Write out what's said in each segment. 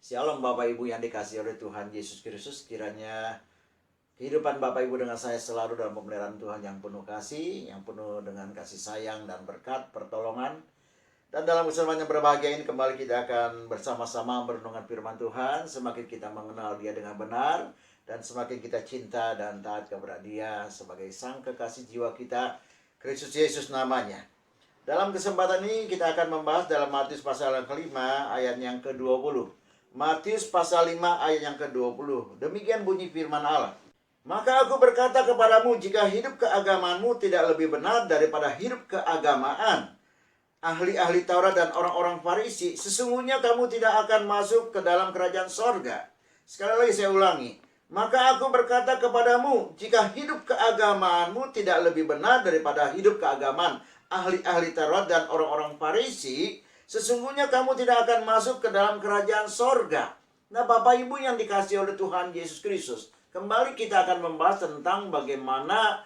Shalom Bapak Ibu yang dikasihi oleh Tuhan Yesus Kristus. Kiranya kehidupan Bapak Ibu dengan saya selalu dalam pemeliharaan Tuhan yang penuh kasih, yang penuh dengan kasih sayang dan berkat, pertolongan. Dan dalam kesempatan yang berbahagia ini kembali kita akan bersama-sama merenungkan firman Tuhan. Semakin kita mengenal Dia dengan benar, dan semakin kita cinta dan taat kepada Dia sebagai Sang Kekasih jiwa kita, Kristus Yesus namanya. Dalam kesempatan ini kita akan membahas dalam Matius pasal yang kelima ayat yang ke-20. Matius pasal 5 ayat yang ke-20. Demikian bunyi firman Allah. Maka aku berkata kepadamu, jika hidup keagamaanmu tidak lebih benar daripada hidup keagamaan ahli-ahli Taurat dan orang-orang Farisi, sesungguhnya kamu tidak akan masuk ke dalam kerajaan sorga. Sekali lagi saya ulangi. Maka aku berkata kepadamu, jika hidup keagamaanmu tidak lebih benar daripada hidup keagamaan ahli-ahli Taurat dan orang-orang Farisi, sesungguhnya kamu tidak akan masuk ke dalam kerajaan sorga. Nah, Bapak Ibu yang dikasihi oleh Tuhan Yesus Kristus, kembali kita akan membahas tentang bagaimana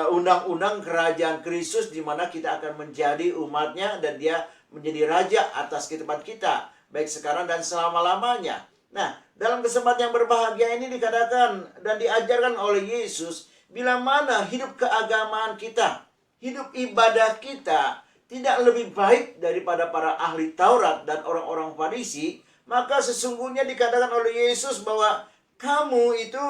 undang-undang kerajaan Kristus, di mana kita akan menjadi umatnya dan Dia menjadi raja atas kehidupan kita, baik sekarang dan selama-lamanya. Nah, dalam kesempatan yang berbahagia ini dikatakan dan diajarkan oleh Yesus, bila mana hidup keagamaan kita, hidup ibadah kita tidak lebih baik daripada para ahli Taurat dan orang-orang Farisi, maka sesungguhnya dikatakan oleh Yesus bahwa kamu itu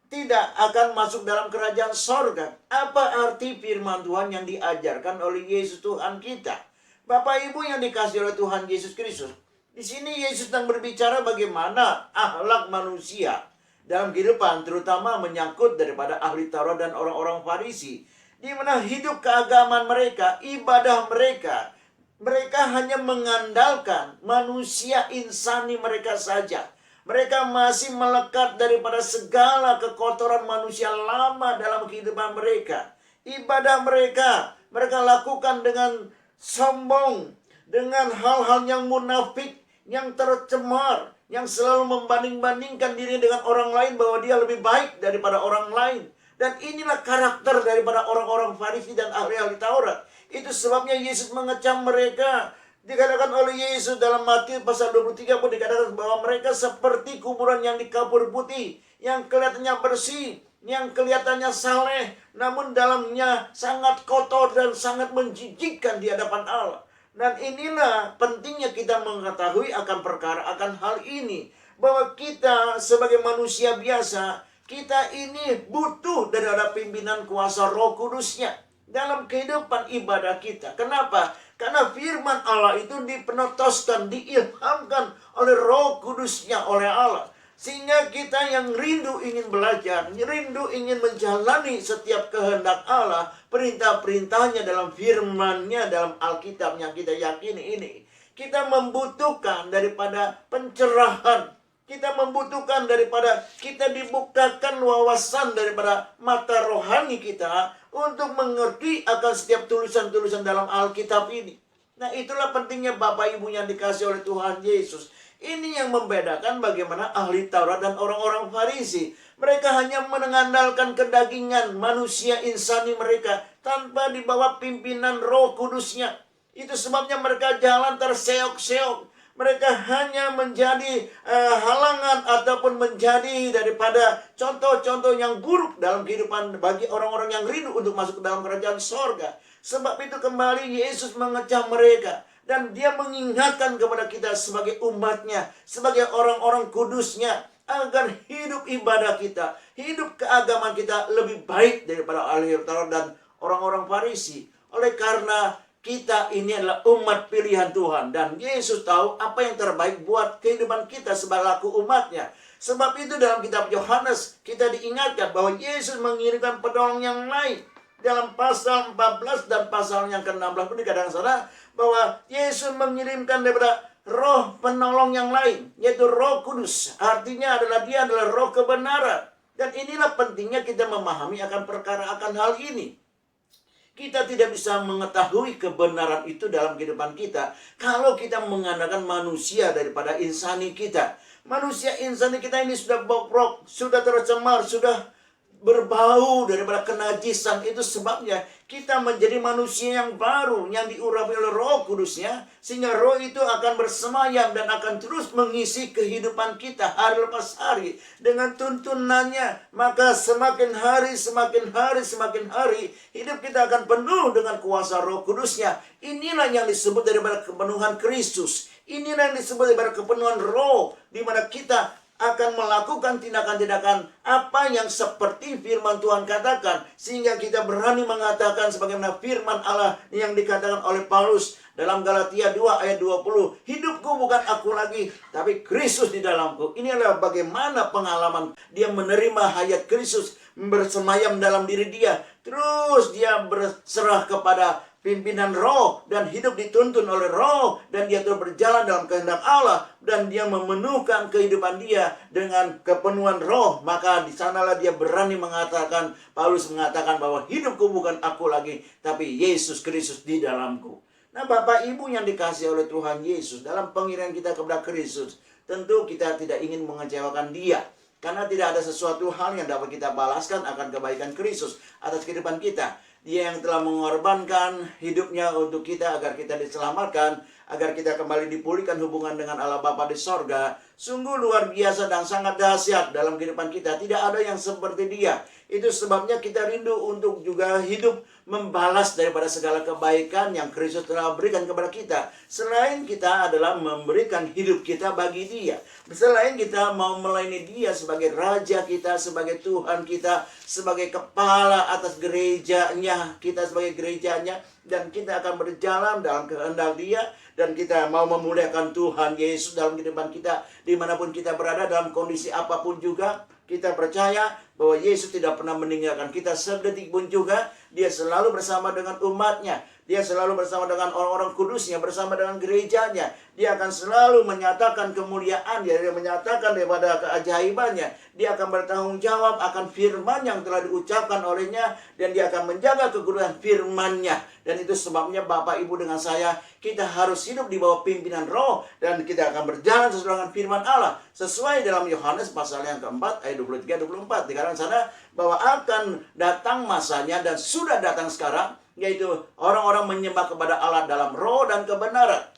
tidak akan masuk dalam kerajaan sorga. Apa arti firman Tuhan yang diajarkan oleh Yesus Tuhan kita? Bapak Ibu yang dikasihi oleh Tuhan Yesus Kristus, di sini Yesus sedang berbicara bagaimana akhlak manusia dalam kehidupan, terutama menyangkut daripada ahli Taurat dan orang-orang Farisi, di mana hidup keagamaan mereka, ibadah mereka, mereka hanya mengandalkan manusia insani mereka saja. Mereka masih melekat daripada segala kekotoran manusia lama dalam kehidupan mereka. Ibadah mereka, mereka lakukan dengan sombong, dengan hal-hal yang munafik, yang tercemar, yang selalu membanding-bandingkan diri dengan orang lain bahwa dia lebih baik daripada orang lain. Dan inilah karakter daripada orang-orang Farisi dan ahli-ahli Taurat. Itu sebabnya Yesus mengecam mereka. Dikatakan oleh Yesus dalam Matius pasal 23 pun dikatakan bahwa mereka seperti kuburan yang dikapur putih, yang kelihatannya bersih, yang kelihatannya saleh, namun dalamnya sangat kotor dan sangat menjijikkan di hadapan Allah. Dan inilah pentingnya kita mengetahui akan akan hal ini, bahwa kita sebagai manusia biasa, kita ini butuh daripada pimpinan kuasa Roh Kudusnya dalam kehidupan ibadah kita. Kenapa? Karena firman Allah itu dipenotoskan, diilhamkan oleh Roh Kudusnya, oleh Allah. Sehingga kita yang rindu ingin belajar, rindu ingin menjalani setiap kehendak Allah, perintah-perintahnya dalam firman-Nya, dalam Alkitab yang kita yakini ini. Kita membutuhkan daripada pencerahan. Kita membutuhkan daripada kita dibukakan wawasan daripada mata rohani kita untuk mengerti akan setiap tulisan-tulisan dalam Alkitab ini. Nah, itulah pentingnya Bapak Ibu yang dikasihi oleh Tuhan Yesus. Ini yang membedakan bagaimana ahli Taurat dan orang-orang Farisi. Mereka hanya mengandalkan kedagingan manusia insani mereka tanpa di bawah pimpinan Roh Kudusnya. Itu sebabnya mereka jalan terseok-seok. Mereka hanya menjadi halangan ataupun menjadi daripada contoh-contoh yang buruk dalam kehidupan bagi orang-orang yang rindu untuk masuk ke dalam kerajaan sorga. Sebab itu kembali Yesus mengecam mereka. Dan Dia mengingatkan kepada kita sebagai umatnya, sebagai orang-orang kudusnya, agar hidup ibadah kita, hidup keagamaan kita lebih baik daripada ahli Taurat dan orang-orang Farisi. Oleh karena kita ini adalah umat pilihan Tuhan. Dan Yesus tahu apa yang terbaik buat kehidupan kita sebagai umatnya. Sebab itu dalam kitab Yohanes kita diingatkan bahwa Yesus mengirimkan penolong yang lain. Dalam pasal 14 dan pasal yang ke-16 pun dikatakan sana bahwa Yesus mengirimkan daripada roh penolong yang lain, yaitu Roh Kudus. Artinya adalah Dia adalah roh kebenaran. Dan inilah pentingnya kita memahami akan hal ini. Kita tidak bisa mengetahui kebenaran itu dalam kehidupan kita kalau kita mengandalkan manusia daripada insani kita. Manusia insani kita ini sudah bobrok, sudah tercemar, sudah berbau daripada kenajisan. Itu sebabnya kita menjadi manusia yang baru, yang diurapi oleh Roh Kudusnya, sehingga Roh itu akan bersemayam dan akan terus mengisi kehidupan kita hari lepas hari dengan tuntunannya. Maka semakin hari hidup kita akan penuh dengan kuasa Roh Kudusnya. Inilah yang disebut daripada kepenuhan Kristus. Inilah yang disebut daripada kepenuhan Roh, di mana kita akan melakukan tindakan-tindakan apa yang seperti firman Tuhan katakan, sehingga kita berani mengatakan sebagaimana firman Allah yang dikatakan oleh Paulus dalam Galatia 2 ayat 20, hidupku bukan aku lagi, tapi Kristus di dalamku. Ini adalah bagaimana pengalaman dia menerima hayat Kristus bersemayam dalam diri dia. Terus dia berserah kepada pimpinan Roh dan hidup dituntun oleh Roh, dan dia terus berjalan dalam kehendak Allah, dan dia memenuhkan kehidupan dia dengan kepenuhan Roh. Maka di sanalah dia berani mengatakan, Paulus mengatakan bahwa hidupku bukan aku lagi, tapi Yesus Kristus di dalamku. Nah, Bapak Ibu yang dikasihi oleh Tuhan Yesus, dalam pengirian kita kepada Kristus, tentu kita tidak ingin mengecewakan dia, karena tidak ada sesuatu hal yang dapat kita balaskan akan kebaikan Kristus atas kehidupan kita. Dia yang telah mengorbankan hidupnya untuk kita agar kita diselamatkan, agar kita kembali dipulihkan hubungan dengan Allah Bapa di sorga. Sungguh luar biasa dan sangat dahsyat dalam kehidupan kita. Tidak ada yang seperti dia. Itu sebabnya kita rindu untuk juga hidup membalas daripada segala kebaikan yang Kristus telah berikan kepada kita. Selain kita adalah memberikan hidup kita bagi dia. Selain kita mau melayani dia sebagai Raja kita, sebagai Tuhan kita, sebagai kepala atas gerejanya, kita sebagai gerejanya, dan kita akan berjalan dalam kehendak dia, dan kita mau memuliakan Tuhan Yesus dalam kehidupan kita, dimanapun kita berada, dalam kondisi apapun juga. Kita percaya bahwa Yesus tidak pernah meninggalkan kita sedetik pun juga. Dia selalu bersama dengan umatnya. Dia selalu bersama dengan orang-orang kudusnya, bersama dengan gerejanya. Dia akan selalu menyatakan kemuliaan, dia menyatakan daripada keajaibannya. Dia akan bertanggung jawab akan firman yang telah diucapkan olehnya, dan dia akan menjaga keguduran firman-Nya. Dan itu sebabnya Bapak Ibu dengan saya, kita harus hidup di bawah pimpinan Roh, dan kita akan berjalan sesuai dengan firman Allah. Sesuai dalam Yohanes pasal yang keempat ayat 23-24. Dikatakan sana bahwa akan datang masanya, dan sudah datang sekarang, yaitu orang-orang menyembah kepada Allah dalam roh dan kebenaran.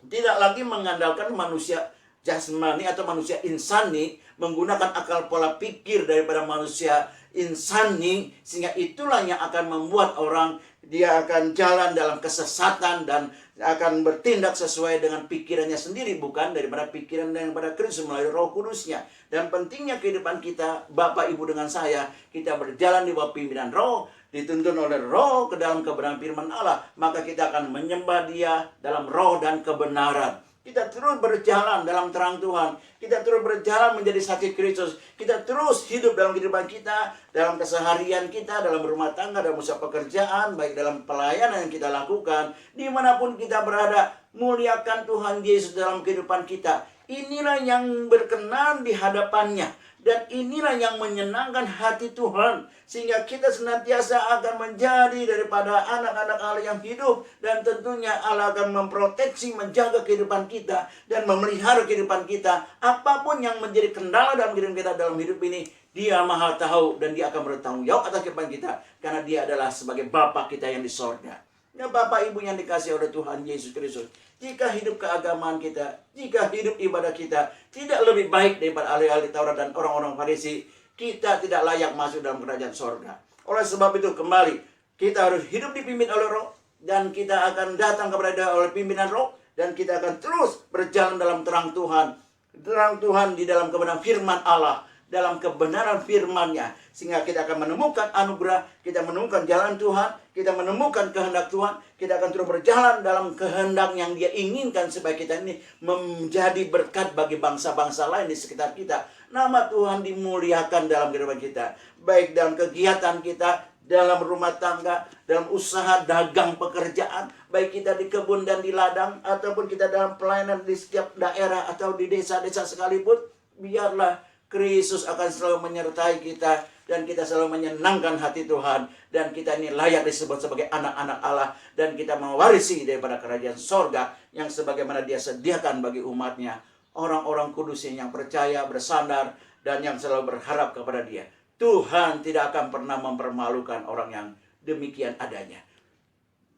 Tidak lagi mengandalkan manusia jasmani atau manusia insani, menggunakan akal pola pikir daripada manusia insani, sehingga itulah yang akan membuat orang dia akan jalan dalam kesesatan dan akan bertindak sesuai dengan pikirannya sendiri, bukan daripada pikiran daripada Kristus melalui Roh Kudusnya. Dan pentingnya kehidupan kita, Bapak Ibu dengan saya, kita berjalan di bawah pimpinan Roh, dituntun oleh Roh ke dalam kebenaran firman Allah, maka kita akan menyembah dia dalam roh dan kebenaran. Kita terus berjalan dalam terang Tuhan. Kita terus berjalan menjadi saksi Kristus. Kita terus hidup dalam kehidupan kita, dalam keseharian kita, dalam rumah tangga, dalam usaha pekerjaan, baik dalam pelayanan yang kita lakukan, dimanapun kita berada. Muliakan Tuhan Yesus dalam kehidupan kita. Inilah yang berkenan di hadapannya. Dan inilah yang menyenangkan hati Tuhan. Sehingga kita senantiasa akan menjadi daripada anak-anak Allah yang hidup. Dan tentunya Allah akan memproteksi, menjaga kehidupan kita, dan memelihara kehidupan kita. Apapun yang menjadi kendala dalam kehidupan kita dalam hidup ini, Dia Maha tahu, dan Dia akan bertanggung jawab atas kehidupan kita. Karena Dia adalah sebagai Bapa kita yang di sorga. Ya, Bapak Ibu yang dikasihi oleh Tuhan Yesus Kristus, jika hidup keagamaan kita, jika hidup ibadah kita tidak lebih baik daripada ahli-ahli Taurat dan orang-orang Farisi, kita tidak layak masuk dalam kerajaan sorga. Oleh sebab itu, kembali, kita harus hidup dipimpin oleh Roh, dan kita akan datang kepada oleh pimpinan Roh, dan kita akan terus berjalan dalam terang Tuhan. Terang Tuhan di dalam kebenaran firman Allah, dalam kebenaran firman-Nya, sehingga kita akan menemukan anugerah, kita menemukan jalan Tuhan, kita menemukan kehendak Tuhan, kita akan terus berjalan dalam kehendak yang Dia inginkan supaya kita ini menjadi berkat bagi bangsa-bangsa lain di sekitar kita. Nama Tuhan dimuliakan dalam kehidupan kita, baik dalam kegiatan kita, dalam rumah tangga, dalam usaha dagang pekerjaan, baik kita di kebun dan di ladang, ataupun kita dalam pelayanan di setiap daerah atau di desa-desa sekalipun. Biarlah Kristus akan selalu menyertai kita, dan kita selalu menyenangkan hati Tuhan, dan kita ini layak disebut sebagai anak-anak Allah, dan kita mewarisi daripada kerajaan sorga yang sebagaimana Dia sediakan bagi umatnya, orang-orang kudusnya yang percaya, bersandar, dan yang selalu berharap kepada Dia. Tuhan tidak akan pernah mempermalukan orang yang demikian adanya.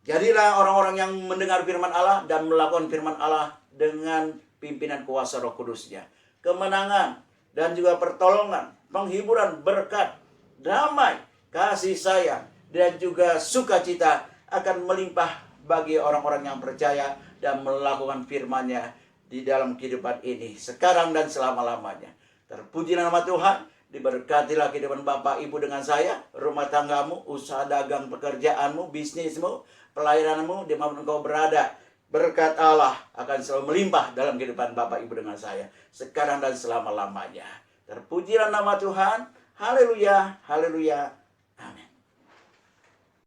Jadilah orang-orang yang mendengar firman Allah dan melakukan firman Allah dengan pimpinan kuasa Roh Kudus-Nya. Kemenangan dan juga pertolongan, penghiburan, berkat, damai, kasih sayang, dan juga sukacita akan melimpah bagi orang-orang yang percaya dan melakukan firman-Nya di dalam kehidupan ini, sekarang dan selama-lamanya. Terpuji nama Tuhan, diberkatilah kehidupan Bapak Ibu dengan saya, rumah tanggamu, usaha dagang pekerjaanmu, bisnismu, pelayananmu, dimanapun engkau berada. Berkat Allah akan selalu melimpah dalam kehidupan Bapak Ibu dengan saya, sekarang dan selama-lamanya. Terpujilah nama Tuhan. Haleluya, haleluya, amin.